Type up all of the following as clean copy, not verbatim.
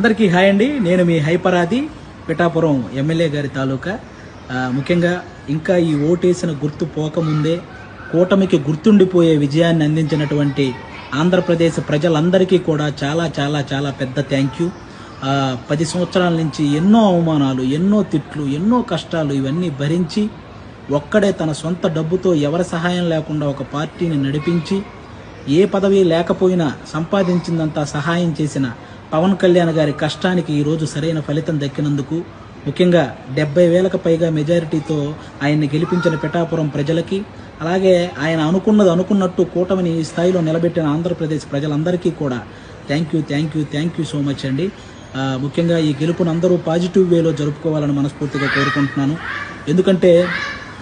అందరికీ హాయ్ అండి. నేను మీ హైపరాది పిఠాపురం ఎమ్మెల్యే గారి తాలూకా. ముఖ్యంగా ఇంకా ఈ ఓటేసిన గుర్తు పోకముందే కూటమికి గుర్తుండిపోయే విజయాన్ని అందించినటువంటి ఆంధ్రప్రదేశ్ ప్రజలందరికీ కూడా చాలా చాలా చాలా పెద్ద థ్యాంక్ యూ. 10 సంవత్సరాల నుంచి ఎన్నో అవమానాలు, ఎన్నో తిట్లు, ఎన్నో కష్టాలు ఇవన్నీ భరించి ఒక్కడే తన సొంత డబ్బుతో ఎవరి సహాయం లేకుండా ఒక పార్టీని నడిపించి ఏ పదవి లేకపోయినా సంపాదించిందంతా సహాయం చేసిన పవన్ కళ్యాణ్ గారి కష్టానికి ఈరోజు సరైన ఫలితం దక్కినందుకు, ముఖ్యంగా 70,000కు పైగా మెజారిటీతో ఆయన్ని గెలిపించిన పిఠాపురం ప్రజలకి, అలాగే ఆయన అనుకున్నట్టు కూటమిని ఈ స్థాయిలో నిలబెట్టిన ఆంధ్రప్రదేశ్ ప్రజలందరికీ కూడా థ్యాంక్ యూ సో మచ్ అండి. ముఖ్యంగా ఈ గెలుపును అందరూ పాజిటివ్ వేలో జరుపుకోవాలని మనస్ఫూర్తిగా కోరుకుంటున్నాను. ఎందుకంటే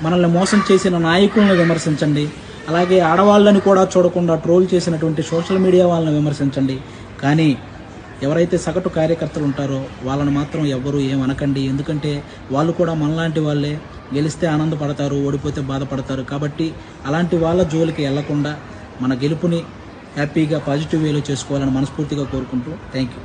మనల్ని మోసం చేసిన నాయకులను విమర్శించండి, అలాగే ఆడవాళ్ళని కూడా చూడకుండా ట్రోల్ చేసినటువంటి సోషల్ మీడియా వాళ్ళని విమర్శించండి, కానీ ఎవరైతే సగటు కార్యకర్తలు ఉంటారో వాళ్ళని మాత్రం ఎవ్వరూ ఏమనకండి. ఎందుకంటే వాళ్ళు కూడా మనలాంటి వాళ్ళే, గెలిస్తే ఆనందపడతారు, ఓడిపోతే బాధపడతారు. కాబట్టి అలాంటి వాళ్ళ జోలికి వెళ్లకుండా మన గెలుపుని హ్యాపీగా పాజిటివ్ వేలో చేసుకోవాలని మనస్ఫూర్తిగా కోరుకుంటూ థ్యాంక్ యూ.